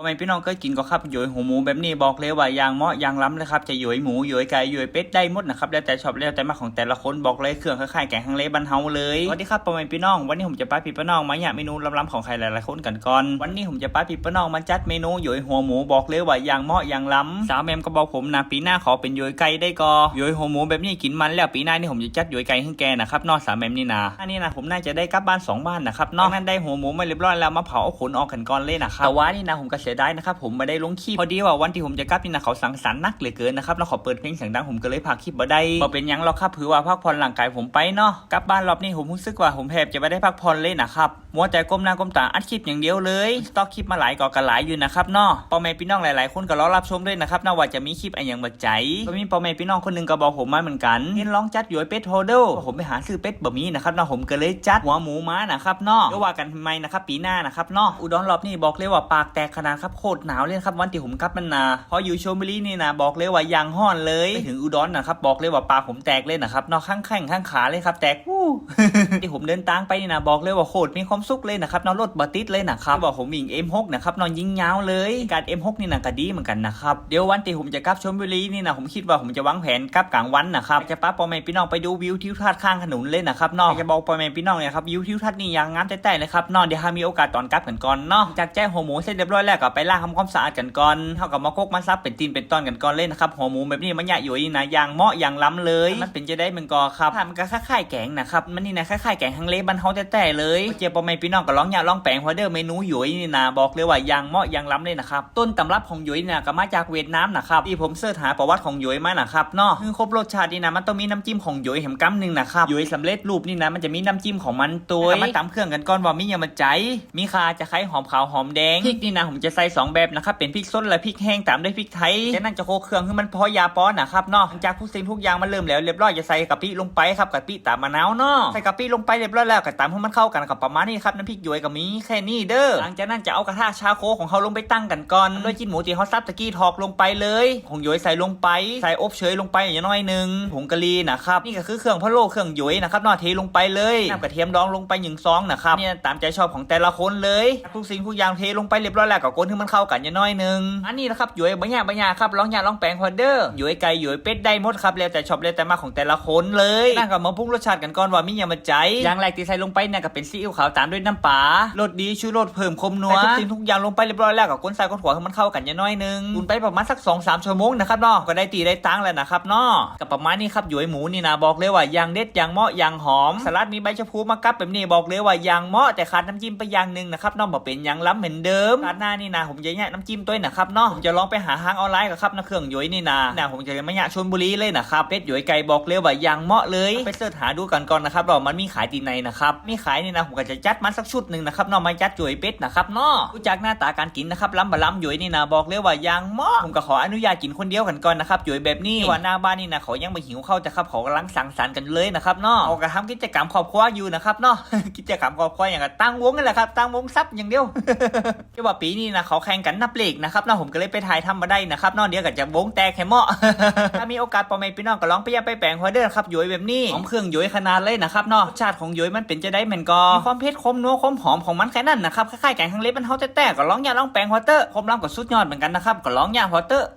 พ่อแม่พี่น้องเคยกินก็ครับหยอยหูหมูแบบนี้บอกเลยว่าอย่างเหมาะอย่างล้ำเลยครับจะหยอยหมูหยอยไก่หยอยเป็ดได้หมดนะครับแล้วแต่ชอบแล้วแต่มาของแต่ละคนบอกเลยเครื่องคล้ายๆแกงฮังเลบันเฮาเลยสวัสดีครับพ่อแม่พี่น้องวันนี้ผมจะพาพี่พี่น้องมาเนี่ยเมนูล้ำๆของใครหลายๆคนกันก่อนวันนี้ผมจะพาพี่พี่น้องมาจัดเมนูหยอยหัวหมูบอกเลยว่าอย่างเหมาะอย่างล้ำสาวแมมก็บอกผมนะปีหน้าขอเป็นหยอยไก่ได้ก็หยอยหัวหมูแบบนี้กินมันแล้วปีหน้านี่ผมจะจัดหยอยไก่ให้แกนะครับนอกสาวแมมนี่นะอันนี้นะผมน่าจะได้กลับบ้าน2บ้านนะครับนอกนั้นได้หัวหมูมาเรียบร้อยแล้วมาเผาเอาขนออกกันก่อนเลยนะครับแต่ว่านี่นะผมก็เสียดายนะครับผมไม่ได้ลงคลิปพอดีว่าวันที่ผมจะกลับนี่นะเขาสังสรรค์นักเหลือเกินนะครับแล้วขอเปิดเพลงเสียงดังผมก็เลยพาคลิปมาได้บ่เป็นยังหรอกครับถือว่าพักผ่อนร่างกายผมไปเนาะกลับบ้านรอบนี้ผมรู้สึกว่าผมแทบจะไม่ได้พักผ่อนเลยนะครับมัวแต่ก้มหน้าก้มตาอัดคลิปอย่างเดียวเลยสต็อกคลิปมาหลายก่อกันหลายอยู่นะครับเนาะพ่อแม่พี่น้องหลายๆคนก็รอรับชมด้วยนะครับนะว่าจะมีคลิปอะไรอย่างบัดใจก็มีพ่อแม่พี่น้องคนนึงก็บอกผมมาเหมือนกันเห็นลองจัดหยวยเป็ดโฮเดลผมไปหาซื้อเป็ดบะหมี่นะครับเนาะผมก็เลยจัดหัวหมูม้านะครับเนาะเดี๋ยวว่ากันทำไมนะครับปีหน้านะครับเนาะอุดรรอบนี้บอกเลยว่าปากแตกขนาดครับโคตรหนาวเลยครับวันที่ผมกลับมันนาพออยู่ชลบุรีนี่นะบอกเลยว่ายางห้อนเลยไปถึงอุดรนะครับบอกเลยว่าปากผมแตกเลยนะครับเนาะข้างแข้งข้างขาเลยครับแตกวู้ ที่ผมเดินทางไปนี่นะบอกเลยว่าโคตรมีความสุขเลยนะครับเนาะรถบัติดเลยนะครับบอกผมวิ่ง M6 นะครับนอนยิงยาวเลยการ M6 นี่นะก็ดีเหมือนกันนะครับเดี๋ยววันที่ผมจะกลับชลบุรีนี่นะผมคิดว่าผมจะวางแผนกลับกลางวันนะครับจะป้าพ่อแม่พี่น้องไปดูวิวทิวทัศน์ข้างถนนเลยนะครับเนาะจะบอกพ่อแม่พี่น้องเนี่ยครับวิวทิวทัศน์นี่ยังงามแต่เลยครับเนาะเดี๋ยวถ้ามีโอกาสตอนกลับกันก่อนเนาะจากแจ้หัวหมูเสร็จเรียบร้อยแล้วก็ไปล้างทำความสะอาดกันก่อนเท่ากับมาโคกมาซับเป็นตีนเป็นตอนกันก่อนเลยนะครับหัวหมูแบบนี้มันใหญ่อยู่นี่นะอย่างเหมาะอย่างล้ำเลยมันเป็นจะได้มันก็ครับมันก็คล้ายๆแกงนะครับมันนี่นะคล้ายๆแกงฮังเลบันเฮาแต่เลยเจียพ่อแม่พี่น้องก็ลองอย่าลองแปลงพอเดอร์เมนูหยวยนี่นะบอกเลยว่าอย่างเหมาะอย่างล้ำเลยนะครับต้นตำรับของหยวยเนี่ยก็มาจากเวียดนามนะครับที่ผมเสิร์ชหาประวัติของหยวยมานะครับเนาะคือครบรสชาตินี่นะมันต้องมีน้ำจิ้มของหยวยแหมกำหนึ่งนะครับหยวยสำเร็จรูปนี่นะมันจะมีน้ำจิ้มของมันตัวมาตำเครื่องกันก่อนว่ามีอย่างมาใจมีข่าจะไข่หอมขาวหอมแดงพริกนี่นะผมจะใส่2แบบนะครับเป็นพริกสดและพริกแห้งตามด้วยพริกไทยจากนั้นจะโคเครื่องให้มันพอยาป้อนนะครับเนาะจากทุกสิ่งทุกอย่างมันเริ่มแล้วเรียบร้อยจะใส่กะปิลงไปครับกะปิตามมะนาวเนาะใส่กะปิลงไปเรียบร้อยแล้วก็ตามให้มันเข้ากันกับประมาณนี้ครับน้ำพริกหยวก็มีแค่นี้เด้อหลังจากนั้นจะเอากระทะชาโคของเขาลงไปตั้งกันก่อนด้วยจิ้นหมูที่เขาซับตะกี้ทอกลงไปเลยผงหยวใส่ลงไปใส่อบเชยลงไปอย่างน้อยนึงผงกะหรี่นะครับนี่ก็คือเครื่องพะโล้เครื่องหยวนะครับเนาะเทลงไปเลยน้ำกระเทียมดองลงไป1 ซองนะครับเนี่ยตามใจชอบของแต่ละคนเลยทุกสิ่งทุกอย่างเทลงไปเรียบร้อยแล้วก็คนให้มันเข้ากันอย่างน้อยนึงอันนี้นะครับหยวบะหยาครับลองอย่าลองแปลงพอเดอร์หยวไก่หยวเป็ดได้หมดครับแล้วแต่ชอบแล้วแต่มาของแต่ละคนเลยนั่นก็มาปรุงรสชาติกันก่อนว่ามีอย่างมาใจอย่างแรกที่ใส่ลงไปเนี่ยก็เป็นซีอิ๊วขาวตามด้วยน้ำปลารสดีชูรสเพิ่มคมนัวทุกสิ่งทุกอย่างลงไปเรียบร้อยแล้วก็คนใส่คนหัวให้มันเข้ากันอย่างน้อยนึงตุนไปประมาณสัก 2-3 ชั่วโมงนะครับเนาะก็ได้ตีได้ตังแล้วนะครับเนาะกับประมาณนี้ครับหยวหมูนี่นะบอกเลยว่าอย่างเด็ดอย่างเหมาะอย่างหอมสลัดมีใบชะพูมากับแบบนี้บอกเลยว่าอย่างเหมาะแต่ขาดน้ำจิ้มไปอย่างนึงนะครับเนาะบ่เป็นอย่างล้ำเหมือนเดิมราดหน้านี่นะผมจะแยกน้ำจิ้มตัวนะครับเนาะผมจะลองไปหาทางออนไลน์กับครับนะเครื่องหยวนี่นะผมจะมาแยกชลบุรีเลยนะครับเป็ดหยวไก่บอกเลยว่าอย่างเหมาะเลยไปเสิร์ชหาดูกันก่อนนะครับว่ามันมีขายที่ไหนนะครับมีขายนี่นะผมก็จะจัดมันสักชุดนึงนะครับเนาะมาจัดหยวเป็ดนะครับเนาะรู้จักหน้าตาการกินนะครับล้ำบะล้ำหยวนี่นะบอกเลยว่าอย่างเหมาะผมก็ขออนุญาตกินคนเดียวกันก่อนนะครับหยวแบบนี้ว่าหน้าบ้านนี่นะเขายังไม่หิวเข้าจะครับเขากำลังสังสรรค์กันเลยนะครับเนาะเขาก็ทำกิจกรรมครอบครัวอยู่นะครับเนาะ กิจกรรมครอบครัวอย่างกับตั้งวงนั่นแหละครับตั้งวงซับอย่างเดียว ที่ว่าปีนี้นะเขาแข่งกันนับเลขนะครับเนาะผมก็เลยไปถ่ายทำมาได้นะครับเนาะเดี๋ยวก็จะวงแตกแค่เหมาะ ถ้ามีโอกาสพ่อแม่พี่น้องก็ลองไปแปลงพอเดอร์ครับหยวแบบนี้หอมเครื่องหยวขนาดเลยนะครับเนาะชาติของหยวมันเป็นจะได้เหมือนก็มีความเผ็ดคมนัวคมหอมของมันแค่นั้นนะครับคล้ายๆแกงฮังเลมันเฮาแต่ก็ลองอย่าลองแปลงพอเตอร์คมล้ำกับสุดยอดเหมือนกันนะครับก็ลองอย่าพอเตอร์